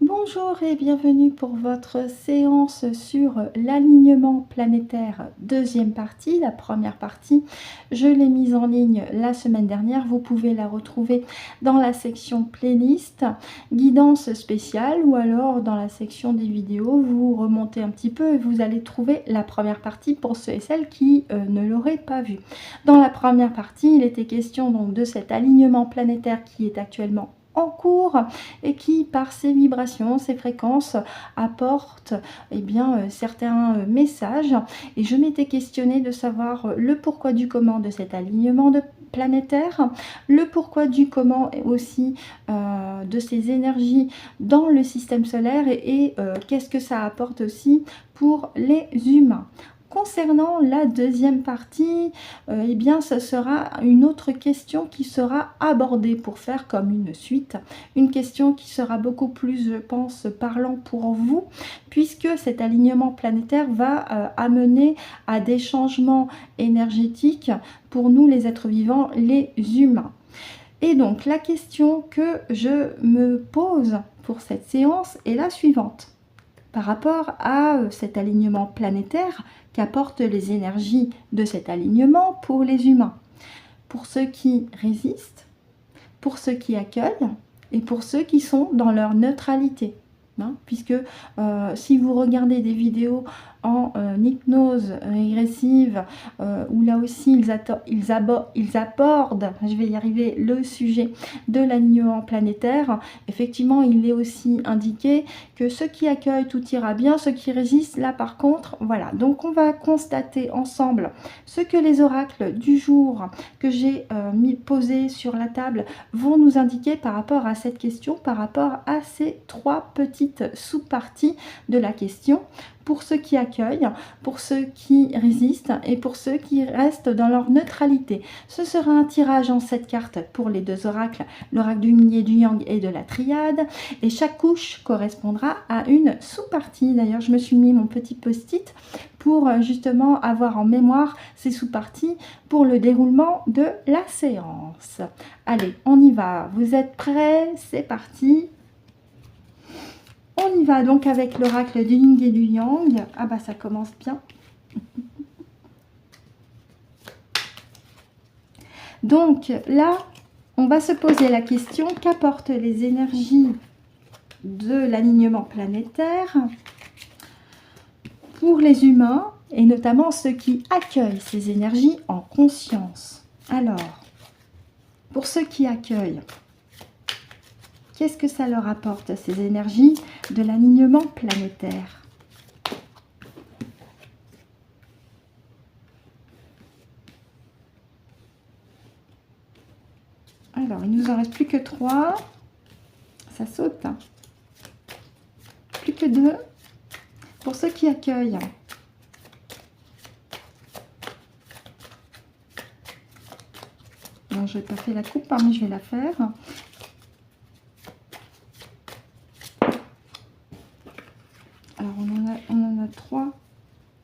Bonjour et bienvenue pour votre séance sur l'alignement planétaire, deuxième partie. La première partie, je l'ai mise en ligne la semaine dernière. Vous pouvez la retrouver dans la section playlist, guidance spéciale, ou alors dans la section des vidéos. Vous remontez un petit peu et vous allez trouver la première partie pour ceux et celles qui ne l'auraient pas vue. Dans la première partie, il était question donc de cet alignement planétaire qui est actuellement en cours et qui, par ses vibrations, ses fréquences, apporte certains messages. Et je m'étais questionnée de savoir le pourquoi du comment de cet alignement planétaire, le pourquoi du comment aussi de ces énergies dans le système solaire et qu'est-ce que ça apporte aussi pour les humains. Concernant la deuxième partie, ce sera une autre question qui sera abordée pour faire comme une suite. Une question qui sera beaucoup plus, je pense, parlant pour vous, puisque cet alignement planétaire va amener à des changements énergétiques pour nous, les êtres vivants, les humains. Et donc, la question que je me pose pour cette séance est la suivante. Par rapport à cet alignement planétaire qu'apportent les énergies de cet alignement pour les humains, pour ceux qui résistent, pour ceux qui accueillent et pour ceux qui sont dans leur neutralité. Puisque si vous regardez des vidéos en hypnose régressive, où là aussi ils abordent, je vais y arriver, le sujet de l'alignement planétaire, effectivement il est aussi indiqué que ceux qui accueillent, tout ira bien, ceux qui résistent, là par contre, voilà. Donc on va constater ensemble ce que les oracles du jour que j'ai posés sur la table vont nous indiquer par rapport à cette question, par rapport à ces trois petites sous-parties de la question, pour ceux qui accueillent, pour ceux qui résistent et pour ceux qui restent dans leur neutralité. Ce sera un tirage en 7 cartes pour les deux oracles, l'oracle du yin et du yang et de la triade, et chaque couche correspondra à une sous-partie. D'ailleurs, je me suis mis mon petit post-it pour justement avoir en mémoire ces sous-parties pour le déroulement de la séance. Allez, on y va. Vous êtes prêts? C'est parti. On y va donc avec l'oracle du yin et du yang. Ah bah ça commence bien. Donc là, on va se poser la question, qu'apportent les énergies de l'alignement planétaire pour les humains, et notamment ceux qui accueillent ces énergies en conscience. Alors, pour ceux qui accueillent, qu'est-ce que ça leur apporte, ces énergies de l'alignement planétaire? Alors, il nous en reste plus que 3. Ça saute. Plus que 2. Pour ceux qui accueillent. Non, je n'ai pas fait la coupe, mais je vais la faire. Alors, on en a 3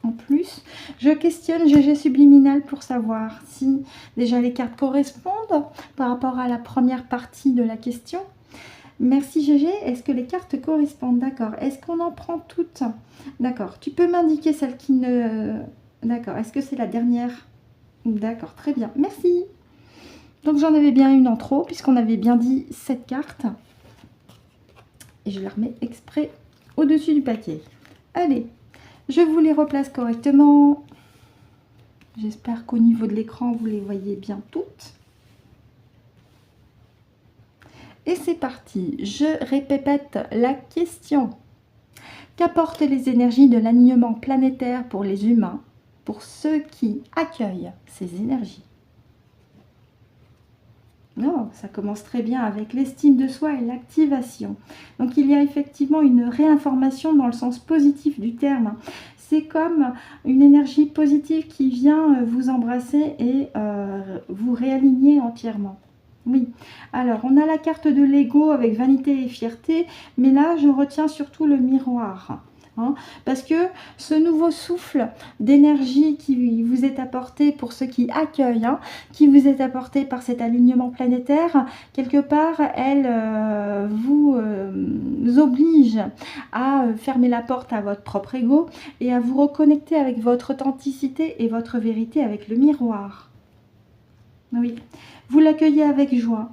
en plus. Je questionne GG subliminal pour savoir si déjà les cartes correspondent par rapport à la première partie de la question. Merci GG. Est-ce que les cartes correspondent? D'accord. Est-ce qu'on en prend toutes? D'accord. Tu peux m'indiquer celle qui ne... D'accord. Est-ce que c'est la dernière? D'accord. Très bien. Merci. Donc j'en avais bien une en trop puisqu'on avait bien dit 7 cartes. Et je la remets exprès au-dessus du paquet. Allez, je vous les replace correctement. J'espère qu'au niveau de l'écran, vous les voyez bien toutes. Et c'est parti. Je répète la question. Qu'apportent les énergies de l'alignement planétaire pour les humains, pour ceux qui accueillent ces énergies? Non, ça commence très bien avec l'estime de soi et l'activation. Donc il y a effectivement une réinformation dans le sens positif du terme. C'est comme une énergie positive qui vient vous embrasser et vous réaligner entièrement. Oui, alors on a la carte de l'ego avec vanité et fierté, mais là je retiens surtout le miroir. hein, parce que ce nouveau souffle d'énergie qui vous est apporté pour ceux qui accueillent, hein, qui vous est apporté par cet alignement planétaire, quelque part, elle vous oblige à fermer la porte à votre propre ego et à vous reconnecter avec votre authenticité et votre vérité avec le miroir. Oui, vous l'accueillez avec joie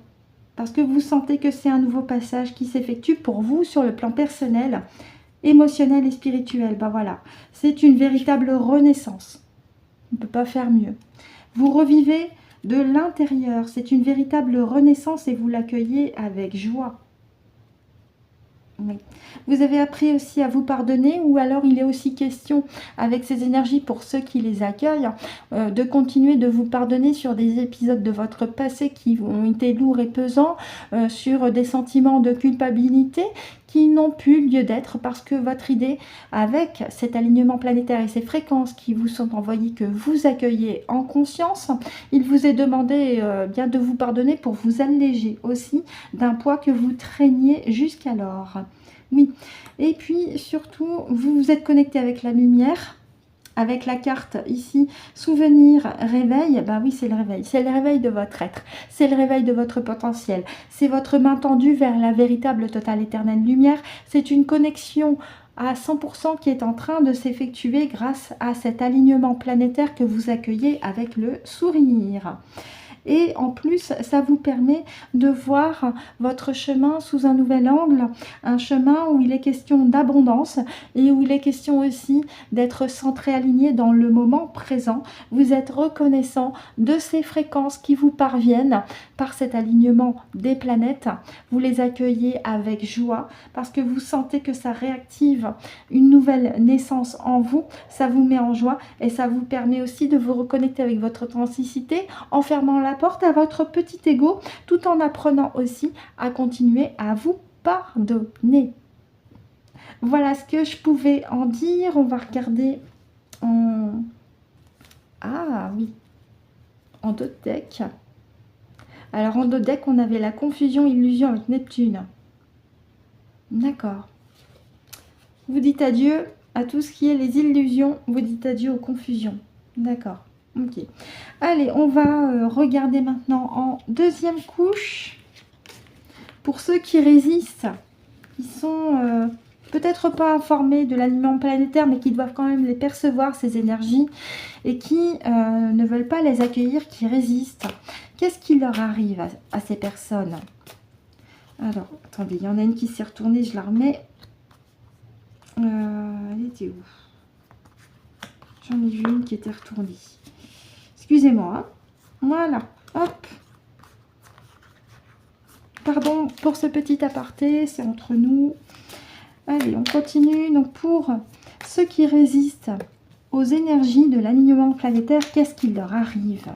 parce que vous sentez que c'est un nouveau passage qui s'effectue pour vous sur le plan personnel, émotionnel et spirituel. Ben voilà, c'est une véritable renaissance. On ne peut pas faire mieux. Vous revivez de l'intérieur, c'est une véritable renaissance et vous l'accueillez avec joie. Oui. Vous avez appris aussi à vous pardonner, ou alors il est aussi question avec ces énergies pour ceux qui les accueillent de continuer de vous pardonner sur des épisodes de votre passé qui ont été lourds et pesants, sur des sentiments de culpabilité qui n'ont plus lieu d'être parce que votre idée avec cet alignement planétaire et ces fréquences qui vous sont envoyées que vous accueillez en conscience, il vous est demandé bien de vous pardonner pour vous alléger aussi d'un poids que vous traîniez jusqu'alors. Oui, et puis surtout, vous vous êtes connecté avec la lumière, avec la carte ici, souvenir, réveil, bah oui, c'est le réveil de votre être, c'est le réveil de votre potentiel, c'est votre main tendue vers la véritable totale éternelle lumière, c'est une connexion à 100% qui est en train de s'effectuer grâce à cet alignement planétaire que vous accueillez avec le sourire. Et en plus, ça vous permet de voir votre chemin sous un nouvel angle, un chemin où il est question d'abondance et où il est question aussi d'être centré, aligné dans le moment présent. Vous êtes reconnaissant de ces fréquences qui vous parviennent par cet alignement des planètes. Vous les accueillez avec joie parce que vous sentez que ça réactive une nouvelle naissance en vous. Ça vous met en joie et ça vous permet aussi de vous reconnecter avec votre authenticité en fermant la porte à votre petit ego, tout en apprenant aussi à continuer à vous pardonner. Voilà ce que je pouvais en dire. On va regarder en... Ah oui, en d'autres decks. Alors en d'autres decks, on avait la confusion, illusion avec Neptune. D'accord. Vous dites adieu à tout ce qui est les illusions. Vous dites adieu aux confusions. D'accord. Ok. Allez, on va regarder maintenant en deuxième couche. Pour ceux qui résistent, qui sont peut-être pas informés de l'alignement planétaire, mais qui doivent quand même les percevoir, ces énergies, et qui ne veulent pas les accueillir, qui résistent. Qu'est-ce qui leur arrive à ces personnes? Alors, attendez, il y en a une qui s'est retournée, je la remets. Elle était où? J'en ai vu une qui était retournée. Excusez-moi. Hein. Voilà. Hop. Pardon pour ce petit aparté, c'est entre nous. Allez, on continue. Donc, pour ceux qui résistent aux énergies de l'alignement planétaire, qu'est-ce qui leur arrive?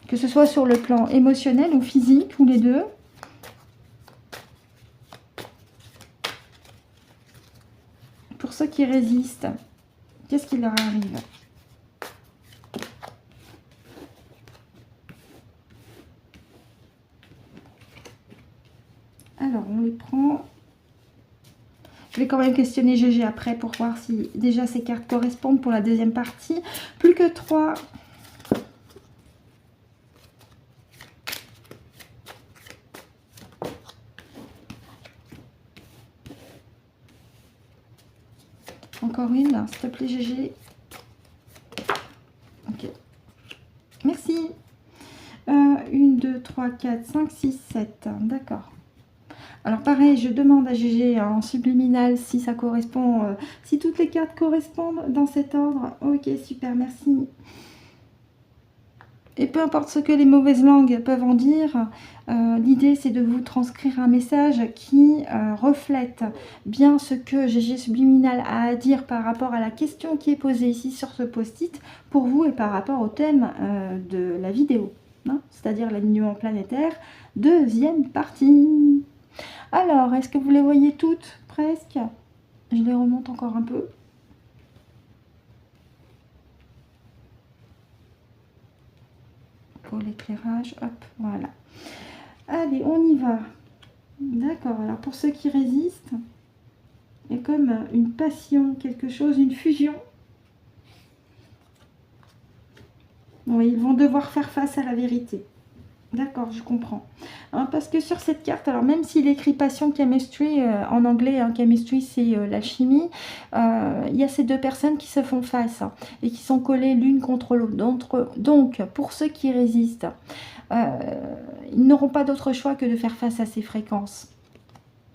Que ce soit sur le plan émotionnel ou physique, ou les deux. Pour ceux qui résistent, qu'est-ce qui leur arrive? Alors, on les prend. Je vais quand même questionner GG après pour voir si déjà ces cartes correspondent pour la deuxième partie. Plus que 3. Encore une, s'il te plaît GG. Ok. Merci. 1, 2, 3, 4, 5, 6, 7. D'accord. Alors pareil, je demande à GG en subliminal si ça correspond, si toutes les cartes correspondent dans cet ordre. Ok, super, merci. Et peu importe ce que les mauvaises langues peuvent en dire, l'idée c'est de vous transcrire un message qui reflète bien ce que GG subliminal a à dire par rapport à la question qui est posée ici sur ce post-it pour vous et par rapport au thème de la vidéo, hein, c'est-à-dire l'alignement planétaire, deuxième partie. Alors, est-ce que vous les voyez toutes? Presque. Je les remonte encore un peu. Pour l'éclairage, hop, voilà. Allez, on y va. D'accord, alors pour ceux qui résistent, il y a comme une passion, quelque chose, une fusion. Oui, ils vont devoir faire face à la vérité. D'accord, je comprends. Hein, parce que sur cette carte, alors même s'il écrit passion chemistry, en anglais, hein, chemistry c'est la chimie, il y a ces deux personnes qui se font face hein, et qui sont collées l'une contre l'autre. Donc, pour ceux qui résistent, ils n'auront pas d'autre choix que de faire face à ces fréquences.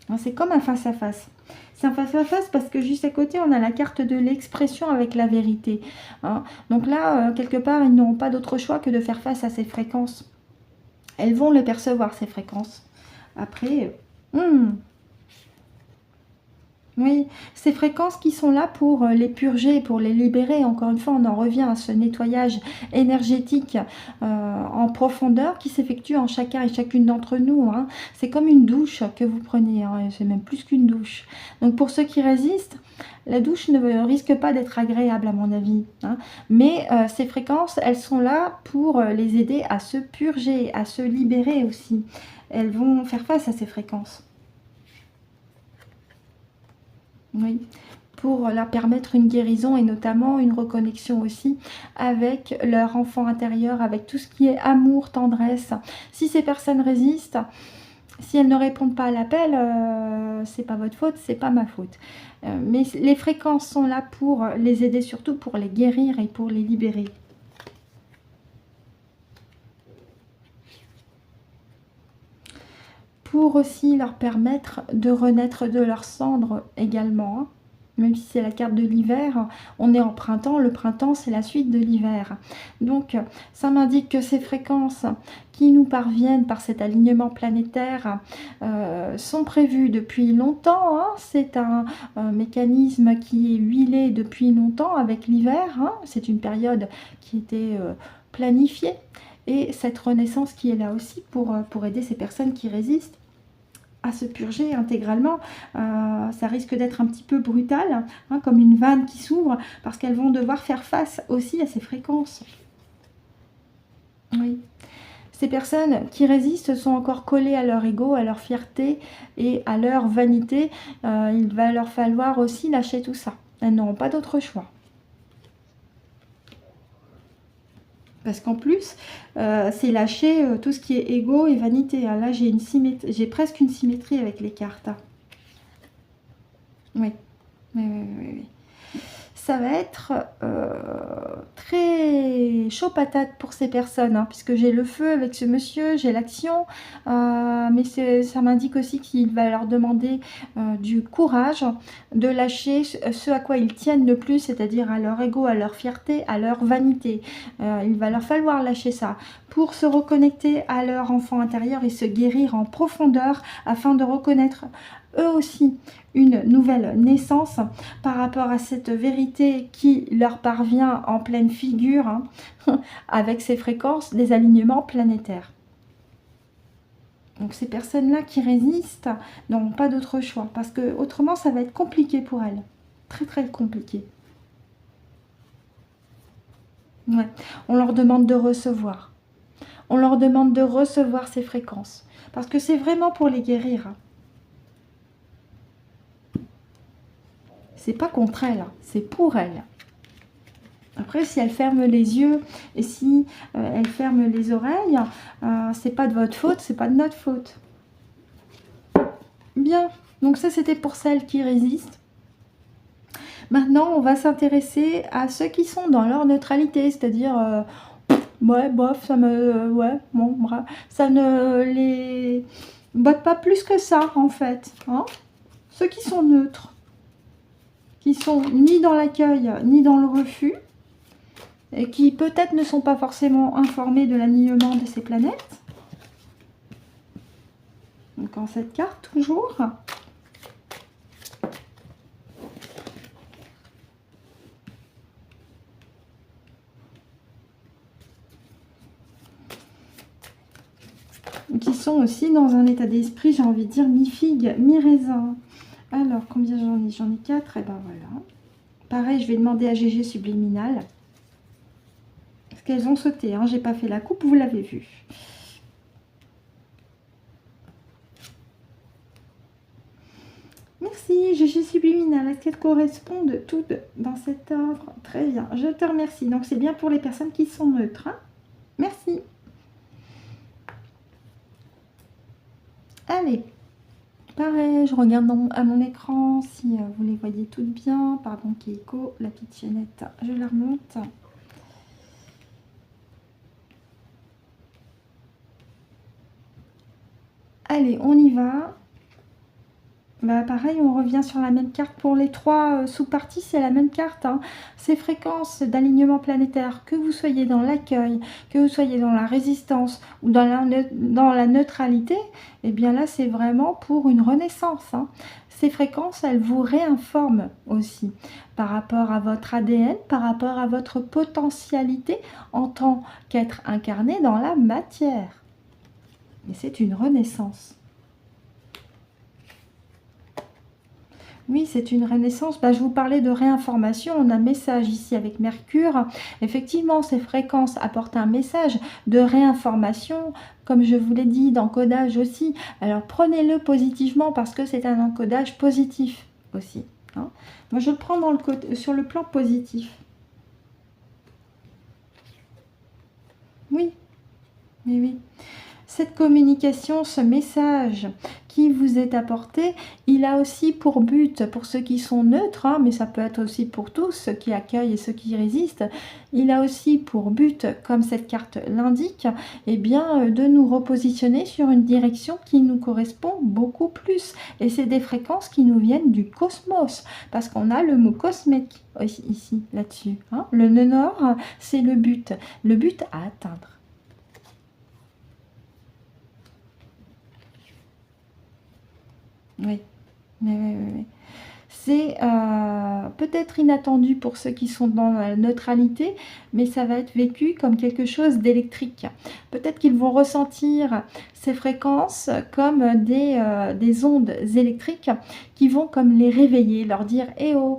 Hein, c'est comme un face-à-face. C'est un face-à-face parce que juste à côté, on a la carte de l'expression avec la vérité. Hein. Donc là, quelque part, ils n'auront pas d'autre choix que de faire face à ces fréquences. Elles vont le percevoir, ces fréquences. Après, oui, ces fréquences qui sont là pour les purger, pour les libérer. Encore une fois, on en revient à ce nettoyage énergétique en profondeur qui s'effectue en chacun et chacune d'entre nous. Hein. C'est comme une douche que vous prenez, hein, c'est même plus qu'une douche. Donc pour ceux qui résistent, la douche ne risque pas d'être agréable à mon avis. Hein. Mais ces fréquences, elles sont là pour les aider à se purger, à se libérer aussi. Elles vont faire face à ces fréquences. Oui, pour leur permettre une guérison et notamment une reconnexion aussi avec leur enfant intérieur, avec tout ce qui est amour, tendresse. Si ces personnes résistent, si elles ne répondent pas à l'appel, c'est pas votre faute, c'est pas ma faute. Mais les fréquences sont là pour les aider, surtout pour les guérir et pour les libérer. Pour aussi leur permettre de renaître de leurs cendres également. Hein. Même si c'est la carte de l'hiver, on est en printemps. Le printemps, c'est la suite de l'hiver. Donc, ça m'indique que ces fréquences qui nous parviennent par cet alignement planétaire sont prévues depuis longtemps. Hein. C'est un mécanisme qui est huilé depuis longtemps avec l'hiver. Hein. C'est une période qui était planifiée. Et cette renaissance qui est là aussi pour aider ces personnes qui résistent à se purger intégralement. Ça risque d'être un petit peu brutal, hein, comme une vanne qui s'ouvre, parce qu'elles vont devoir faire face aussi à ces fréquences. Oui. Ces personnes qui résistent sont encore collées à leur ego, à leur fierté et à leur vanité. Il va leur falloir aussi lâcher tout ça. Elles n'auront pas d'autre choix. Parce qu'en plus, c'est lâcher tout ce qui est ego et vanité. Hein. Là, j'ai presque une symétrie avec les cartes. Oui. Oui. Ça va être très chaud patate pour ces personnes, hein, puisque j'ai le feu avec ce monsieur, j'ai l'action, mais ça m'indique aussi qu'il va leur demander du courage de lâcher ce à quoi ils tiennent le plus, c'est-à-dire à leur ego, à leur fierté, à leur vanité. Il va leur falloir lâcher ça pour se reconnecter à leur enfant intérieur et se guérir en profondeur afin de reconnaître eux aussi une nouvelle naissance par rapport à cette vérité qui leur parvient en pleine figure hein, avec ces fréquences des alignements planétaires. Donc ces personnes-là qui résistent n'auront pas d'autre choix parce que autrement ça va être compliqué pour elles. Très très compliqué. Ouais. On leur demande de recevoir. On leur demande de recevoir ces fréquences parce que c'est vraiment pour les guérir. C'est pas contre elle, c'est pour elle. Après, si elle ferme les yeux et si elle ferme les oreilles, c'est pas de votre faute, c'est pas de notre faute. Bien, donc ça c'était pour celles qui résistent. Maintenant, on va s'intéresser à ceux qui sont dans leur neutralité, c'est-à-dire, ouais, bof, ça me, ouais, bon, ça ne les botte pas plus que ça en fait. Hein. Ceux qui sont neutres. Qui sont ni dans l'accueil ni dans le refus et qui peut-être ne sont pas forcément informés de l'alignement de ces planètes. Donc en cette carte toujours. Qui sont aussi dans un état d'esprit, j'ai envie de dire, mi-figue, mi-raisin. Alors, combien j'en ai? J'en ai 4, et ben voilà. Pareil, je vais demander à GG Subliminal. Parce qu'elles ont sauté, hein. J'ai pas fait la coupe, vous l'avez vu. Merci, GG subliminal. Est-ce qu'elles correspondent toutes dans cet ordre? Très bien, je te remercie. Donc c'est bien pour les personnes qui sont neutres, hein. Merci. Allez, pareil, je regarde à mon écran si vous les voyez toutes bien. Pardon, Keiko, la petite chaînette, je la remonte. Allez, on y va. Bah pareil, on revient sur la même carte pour les trois sous-parties, c'est la même carte, hein. Ces fréquences d'alignement planétaire, que vous soyez dans l'accueil, que vous soyez dans la résistance ou dans la neutralité, et bien là c'est vraiment pour une renaissance, hein. Ces fréquences, elles vous réinforment aussi par rapport à votre ADN, par rapport à votre potentialité en tant qu'être incarné dans la matière. Et c'est une renaissance. Oui, c'est une renaissance. Bah, je vous parlais de réinformation. On a un message ici avec Mercure. Effectivement, ces fréquences apportent un message de réinformation, comme je vous l'ai dit, d'encodage aussi. Alors, prenez-le positivement parce que c'est un encodage positif aussi, hein. Moi, je le prends sur le plan positif. Oui, mais oui. Cette communication, ce message qui vous est apporté, il a aussi pour but, pour ceux qui sont neutres, hein, mais ça peut être aussi pour tous, ceux qui accueillent et ceux qui résistent, il a aussi pour but, comme cette carte l'indique, eh bien, de nous repositionner sur une direction qui nous correspond beaucoup plus. Et c'est des fréquences qui nous viennent du cosmos, parce qu'on a le mot cosmique ici, là-dessus, hein. Le nœud nord, c'est le but à atteindre. Oui, oui. C'est peut-être inattendu pour ceux qui sont dans la neutralité, mais ça va être vécu comme quelque chose d'électrique. Peut-être qu'ils vont ressentir ces fréquences comme des ondes électriques qui vont comme les réveiller, leur dire « Eh oh,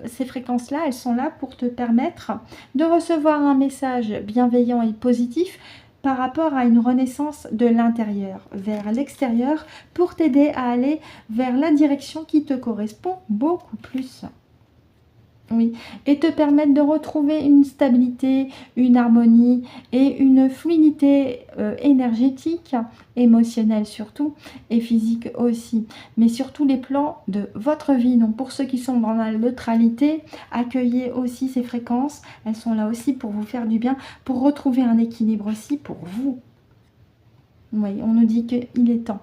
ces fréquences-là, elles sont là pour te permettre de recevoir un message bienveillant et positif » par rapport à une renaissance de l'intérieur vers l'extérieur pour t'aider à aller vers la direction qui te correspond beaucoup plus. Oui, et te permettre de retrouver une stabilité, une harmonie et une fluidité énergétique, émotionnelle surtout, et physique aussi. Mais sur tous les plans de votre vie. Donc pour ceux qui sont dans la neutralité, accueillez aussi ces fréquences. Elles sont là aussi pour vous faire du bien, pour retrouver un équilibre aussi pour vous. Oui, on nous dit qu'il est temps.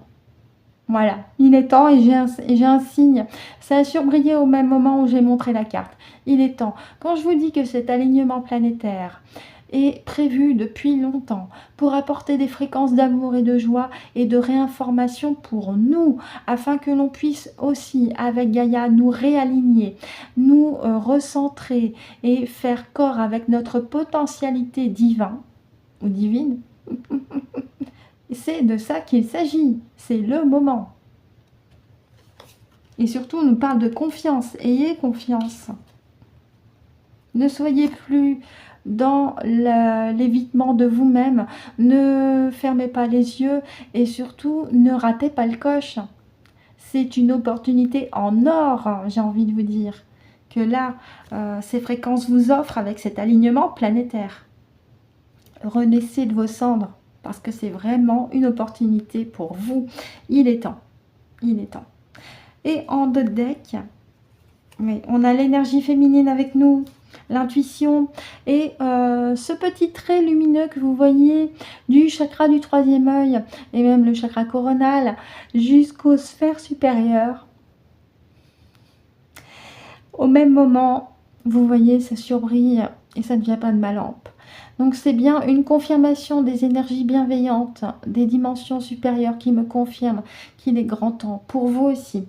Voilà, il est temps et j'ai un signe. Ça a surbrillé au même moment où j'ai montré la carte. Il est temps. Quand je vous dis que cet alignement planétaire est prévu depuis longtemps pour apporter des fréquences d'amour et de joie et de réinformation pour nous, afin que l'on puisse aussi, avec Gaïa, nous réaligner, nous recentrer et faire corps avec notre potentialité divine ou divine. C'est de ça qu'il s'agit, c'est le moment. Et surtout, on nous parle de confiance, ayez confiance. Ne soyez plus dans l'évitement de vous-même, ne fermez pas les yeux et surtout, ne ratez pas le coche. C'est une opportunité en or, j'ai envie de vous dire, que là, ces fréquences vous offrent avec cet alignement planétaire. Renaissez de vos cendres. Parce que c'est vraiment une opportunité pour vous. Il est temps. Il est temps. Et en deux decks, oui, on a l'énergie féminine avec nous, l'intuition et ce petit trait lumineux que vous voyez du chakra du troisième œil et même le chakra coronal jusqu'aux sphères supérieures. Au même moment, vous voyez, ça surbrille et ça ne vient pas de ma lampe. Donc c'est bien une confirmation des énergies bienveillantes, des dimensions supérieures qui me confirment qu'il est grand temps pour vous aussi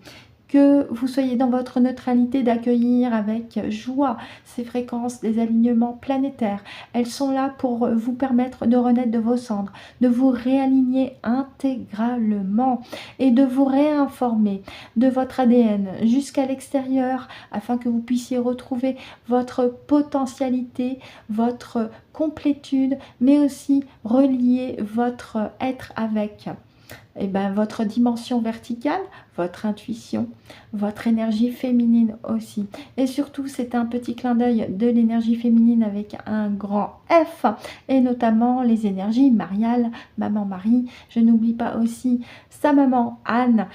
que vous soyez dans votre neutralité d'accueillir avec joie ces fréquences des alignements planétaires. Elles sont là pour vous permettre de renaître de vos cendres, de vous réaligner intégralement et de vous réinformer de votre ADN jusqu'à l'extérieur afin que vous puissiez retrouver votre potentialité, votre complétude, mais aussi relier votre être avec votre dimension verticale, votre intuition, votre énergie féminine aussi. Et surtout, c'est un petit clin d'œil de l'énergie féminine avec un grand F, et notamment les énergies mariales, maman Marie. Je n'oublie pas aussi sa maman Anne,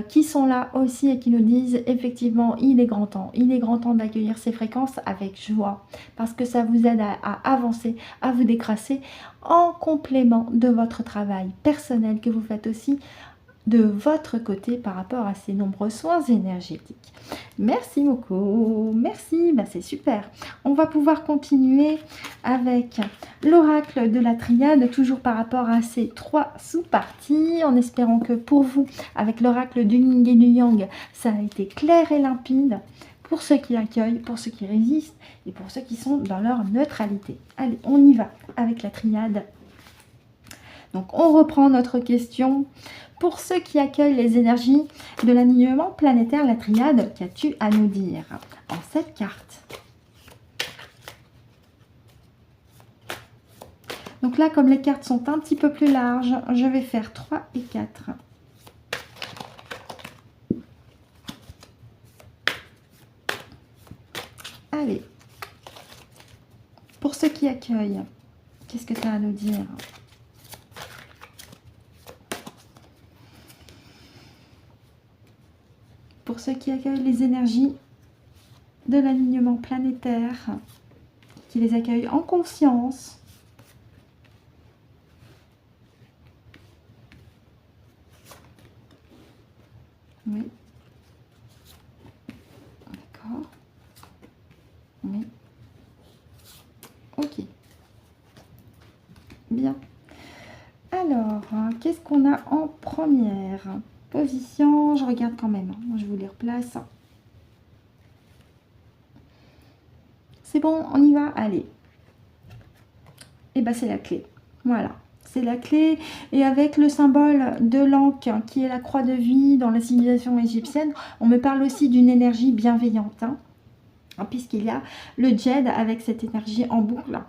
qui sont là aussi et qui nous disent effectivement, il est grand temps d'accueillir ces fréquences avec joie, parce que ça vous aide à avancer, à vous décrasser en complément de votre travail personnel que vous faites aussi de votre côté par rapport à ces nombreux soins énergétiques. Merci beaucoup, merci, c'est super. On va pouvoir continuer avec l'oracle de la triade, toujours par rapport à ces 3 sous-parties, en espérant que pour vous, avec l'oracle du yin et du yang, ça a été clair et limpide, pour ceux qui accueillent, pour ceux qui résistent, et pour ceux qui sont dans leur neutralité. Allez, on y va avec la triade. Donc, on reprend notre question. Pour ceux qui accueillent les énergies de l'alignement planétaire, la triade, qu'as-tu à nous dire en cette carte? Donc là, comme les cartes sont un petit peu plus larges, je vais faire 3 et 4. Allez. Pour ceux qui accueillent, qu'est-ce que tu as à nous dire? Pour ceux qui accueillent les énergies de l'alignement planétaire, qui les accueillent en conscience. Oui. D'accord. Oui. Ok. Bien. Alors, qu'est-ce qu'on a en première position? Je regarde quand même. Je vous les replace. C'est bon, on y va? Allez. Et bien, c'est la clé. Voilà. C'est la clé. Et avec le symbole de l'Ankh, qui est la croix de vie dans la civilisation égyptienne, on me parle aussi d'une énergie bienveillante. Puisqu'il y a le Djed avec cette énergie en boucle,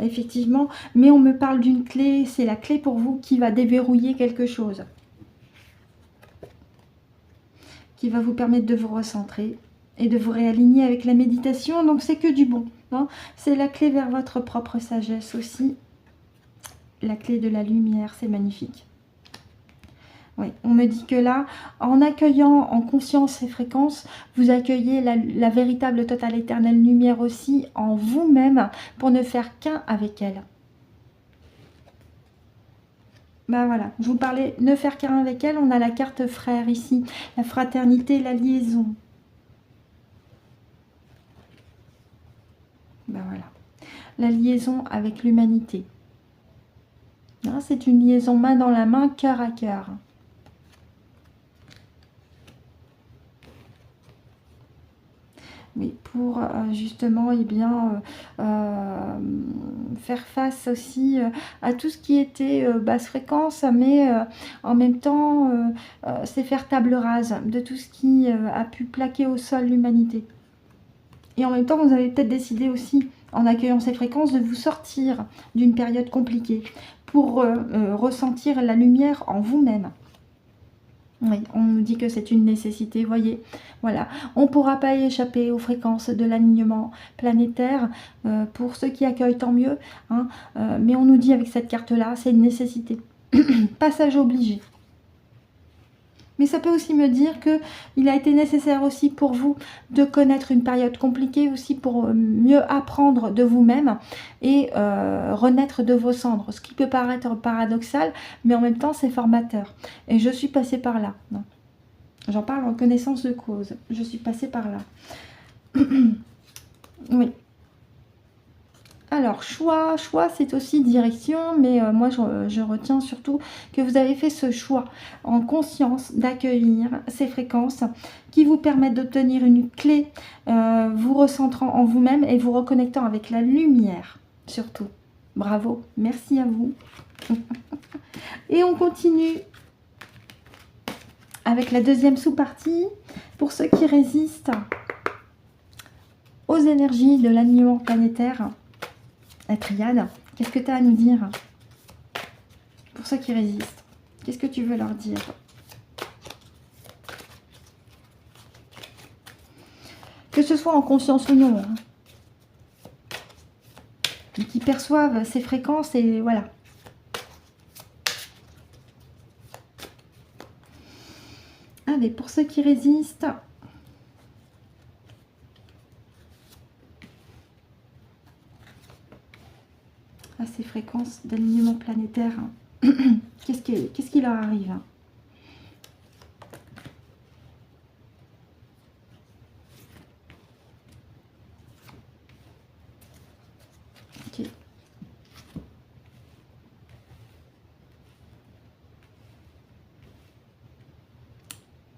effectivement. Mais on me parle d'une clé. C'est la clé pour vous qui va déverrouiller quelque chose. Qui va vous permettre de vous recentrer et de vous réaligner avec la méditation. Donc, c'est que du bon. Hein. C'est la clé vers votre propre sagesse aussi. La clé de la lumière, c'est magnifique. Oui, on me dit que là, en accueillant en conscience ces fréquences, vous accueillez la véritable totale éternelle lumière aussi en vous-même pour ne faire qu'un avec elle. Ben voilà, je vous parlais, ne faire qu'un avec elle, on a la carte frère ici, la fraternité, la liaison. Ben voilà, la liaison avec l'humanité. C'est une liaison main dans la main, cœur à cœur. Oui, pour justement faire face aussi à tout ce qui était basse fréquence, mais en même temps, c'est faire table rase de tout ce qui a pu plaquer au sol l'humanité. Et en même temps, vous avez peut-être décidé aussi, en accueillant ces fréquences, de vous sortir d'une période compliquée pour ressentir la lumière en vous-même. Oui, on nous dit que c'est une nécessité, voyez, voilà. On ne pourra pas y échapper aux fréquences de l'alignement planétaire. Pour ceux qui accueillent, tant mieux. Hein, mais on nous dit avec cette carte-là, c'est une nécessité. Passage obligé. Mais ça peut aussi me dire qu'il a été nécessaire aussi pour vous de connaître une période compliquée aussi pour mieux apprendre de vous-même et renaître de vos cendres. Ce qui peut paraître paradoxal, mais en même temps c'est formateur. Et je suis passée par là. J'en parle en connaissance de cause. Je suis passée par là. Oui. Alors, choix c'est aussi direction, mais moi je retiens surtout que vous avez fait ce choix en conscience d'accueillir ces fréquences qui vous permettent d'obtenir une clé, vous recentrant en vous-même et vous reconnectant avec la lumière, surtout. Bravo, merci à vous. Et on continue avec la deuxième sous-partie, pour ceux qui résistent aux énergies de l'alignement planétaire. La triade, qu'est-ce que tu as à nous dire pour ceux qui résistent? Qu'est-ce que tu veux leur dire? que ce soit en conscience ou non, hein. Et qui perçoivent ces fréquences et voilà. Allez, pour ceux qui résistent, à ces fréquences d'alignement planétaire, qu'est-ce qui leur arrive? Ok.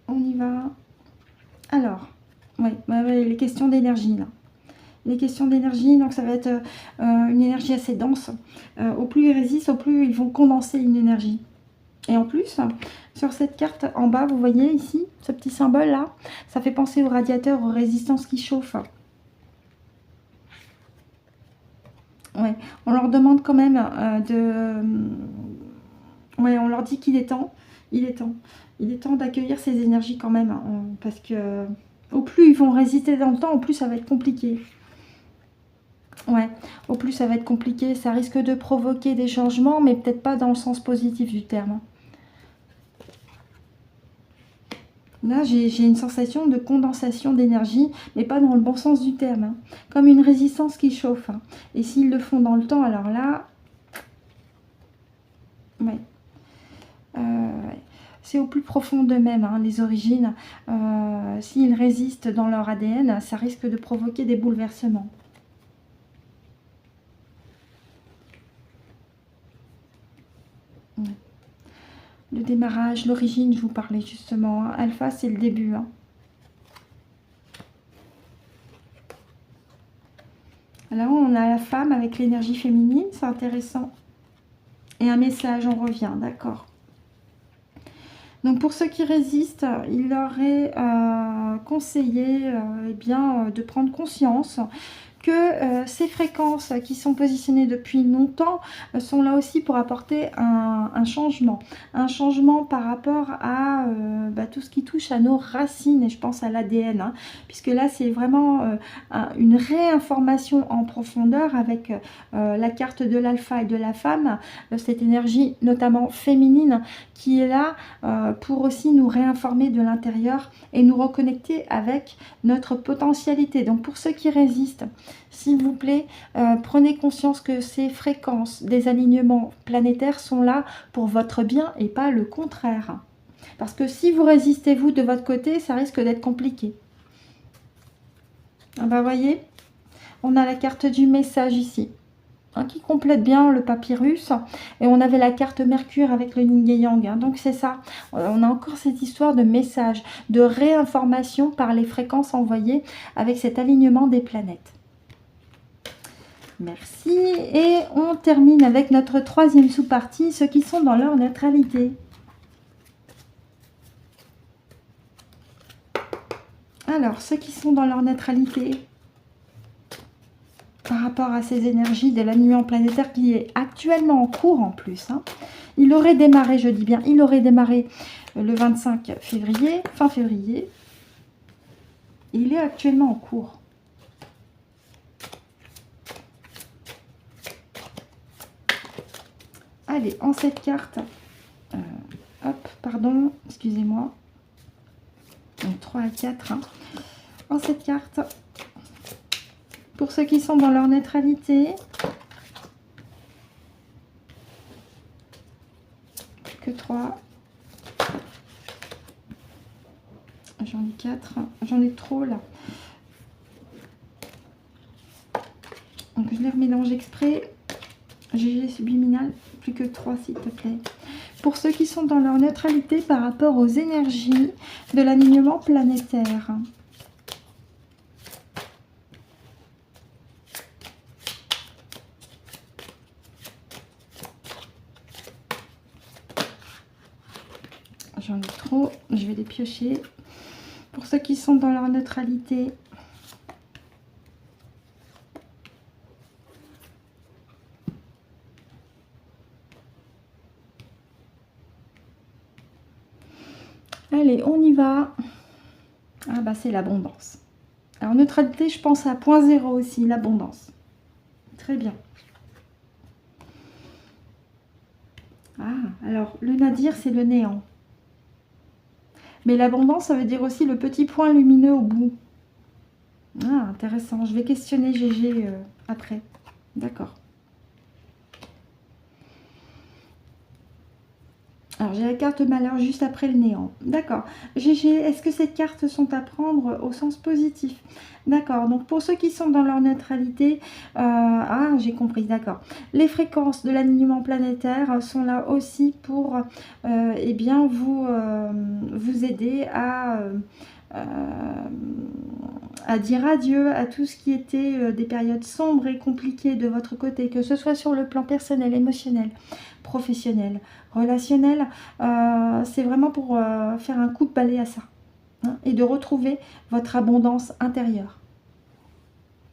On y va. Alors, ouais, les questions d'énergie là. Les questions d'énergie, donc ça va être une énergie assez dense. Au plus ils résistent, au plus ils vont condenser une énergie. Et en plus, sur cette carte en bas, vous voyez ici, ce petit symbole là, ça fait penser aux radiateurs, aux résistances qui chauffent. Ouais, on leur demande quand même ouais, on leur dit qu'il est temps. Il est temps. Il est temps d'accueillir ces énergies quand même. Hein, parce que au plus ils vont résister dans le temps, au plus ça va être compliqué. Ouais, au plus ça va être compliqué. Ça risque de provoquer des changements, mais peut-être pas dans le sens positif du terme. Là, j'ai une sensation de condensation d'énergie, mais pas dans le bon sens du terme. Hein. Comme une résistance qui chauffe. Hein. Et s'ils le font dans le temps, alors là... Ouais. C'est au plus profond d'eux-mêmes, hein, les origines. S'ils résistent dans leur ADN, ça risque de provoquer des bouleversements. Ouais. Le démarrage, l'origine, je vous parlais justement. Hein. Alpha, c'est le début. Hein. Là, on a la femme avec l'énergie féminine, c'est intéressant. Et un message, on revient, d'accord. Donc pour ceux qui résistent, il leur est conseillé eh bien, de prendre conscience que ces fréquences qui sont positionnées depuis longtemps sont là aussi pour apporter un changement. Un changement par rapport à tout ce qui touche à nos racines, et je pense à l'ADN, hein, puisque là c'est vraiment une réinformation en profondeur avec la carte de l'alpha et de la femme, cette énergie notamment féminine qui est là pour aussi nous réinformer de l'intérieur et nous reconnecter avec notre potentialité. Donc pour ceux qui résistent, s'il vous plaît, prenez conscience que ces fréquences des alignements planétaires sont là pour votre bien et pas le contraire. Parce que si vous résistez vous de votre côté, ça risque d'être compliqué. Ah bah voyez, on a la carte du message ici. Hein, qui complète bien le papyrus, et on avait la carte Mercure avec le yin et yang, hein. Donc c'est ça, on a encore cette histoire de message, de réinformation par les fréquences envoyées avec cet alignement des planètes. Merci, et on termine avec notre troisième sous-partie, ceux qui sont dans leur neutralité. Alors, ceux qui sont dans leur neutralité, par rapport à ces énergies de l'alignement planétaire qui est actuellement en cours en plus. Hein. Il aurait démarré, je dis bien, il aurait démarré le 25 février, fin février. Il est actuellement en cours. Allez, en cette carte, hop, pardon, excusez-moi. 3 à 4. Hein. En cette carte... Pour ceux qui sont dans leur neutralité, que 3. J'en ai 4. J'en ai trop là. Donc je les remélange exprès. GG subliminal, plus que 3 s'il te plaît. Pour ceux qui sont dans leur neutralité par rapport aux énergies de l'alignement planétaire. J'en ai trop, je vais les piocher. Pour ceux qui sont dans leur neutralité, allez, on y va. Ah bah c'est l'abondance. Alors, neutralité, je pense à point zéro aussi, l'abondance. Très bien. Ah, alors, le nadir, c'est le néant. Mais l'abondance, ça veut dire aussi le petit point lumineux au bout. Ah, intéressant. Je vais questionner GG après. D'accord. Alors, j'ai la carte malheur juste après le néant. D'accord. GG, est-ce que ces cartes sont à prendre au sens positif? D'accord. Donc, pour ceux qui sont dans leur neutralité, ah, j'ai compris, d'accord. Les fréquences de l'alignement planétaire sont là aussi pour eh bien, vous aider à dire adieu à tout ce qui était des périodes sombres et compliquées de votre côté, que ce soit sur le plan personnel, émotionnel, professionnel, relationnel. C'est vraiment pour faire un coup de balai à ça, hein, et de retrouver votre abondance intérieure.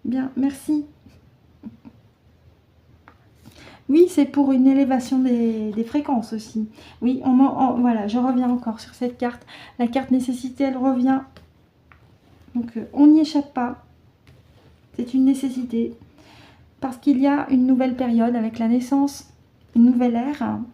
Bien, merci. Oui, c'est pour une élévation des fréquences aussi. Oui, voilà, je reviens encore sur cette carte. La carte nécessité, elle revient. Donc, on n'y échappe pas. C'est une nécessité. Parce qu'il y a une nouvelle période avec la naissance, une nouvelle ère, hein,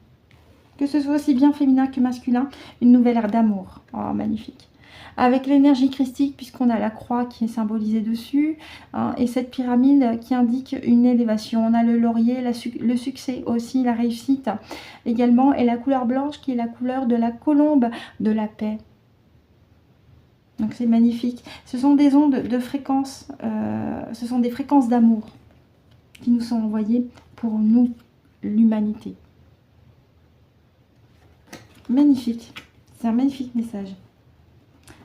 que ce soit aussi bien féminin que masculin, une nouvelle ère d'amour. Oh, magnifique. Avec l'énergie christique, puisqu'on a la croix qui est symbolisée dessus, hein, et cette pyramide qui indique une élévation. On a le laurier, le succès aussi, la réussite également, et la couleur blanche qui est la couleur de la colombe, de la paix. Donc c'est magnifique. Ce sont des ondes de fréquence, ce sont des fréquences d'amour qui nous sont envoyées pour nous, l'humanité. Magnifique. C'est un magnifique message.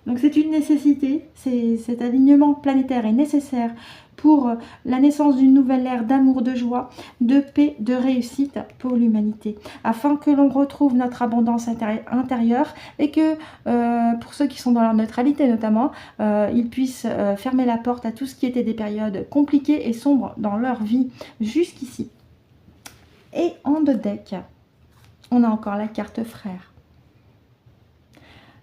Donc c'est une nécessité, cet alignement planétaire est nécessaire pour la naissance d'une nouvelle ère d'amour, de joie, de paix, de réussite pour l'humanité, afin que l'on retrouve notre abondance intérieure et que pour ceux qui sont dans leur neutralité notamment, ils puissent fermer la porte à tout ce qui était des périodes compliquées et sombres dans leur vie jusqu'ici. Et en deux decks, on a encore la carte frère.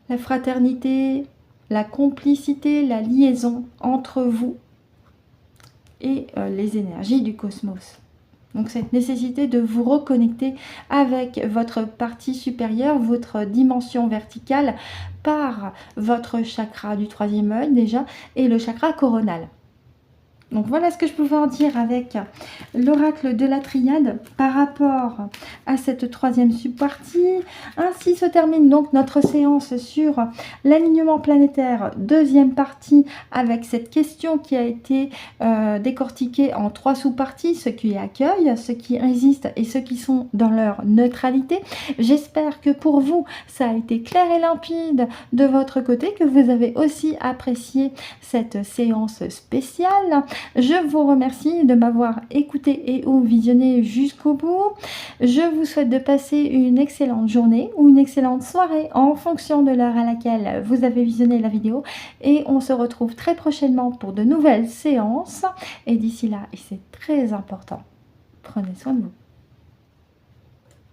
La fraternité, la complicité, la liaison entre vous et les énergies du cosmos. Donc cette nécessité de vous reconnecter avec votre partie supérieure, votre dimension verticale, par votre chakra du troisième œil déjà, et le chakra coronal. Donc voilà ce que je pouvais en dire avec l'oracle de la triade par rapport à cette troisième sub-partie. Ainsi se termine donc notre séance sur l'alignement planétaire, deuxième partie, avec cette question qui a été décortiquée en trois sous-parties, ceux qui accueillent, ceux qui résistent et ceux qui sont dans leur neutralité. J'espère que pour vous, ça a été clair et limpide de votre côté, que vous avez aussi apprécié cette séance spéciale. Je vous remercie de m'avoir écouté et ou visionné jusqu'au bout. Je vous souhaite de passer une excellente journée ou une excellente soirée en fonction de l'heure à laquelle vous avez visionné la vidéo. Et on se retrouve très prochainement pour de nouvelles séances. Et d'ici là, et c'est très important, prenez soin de vous.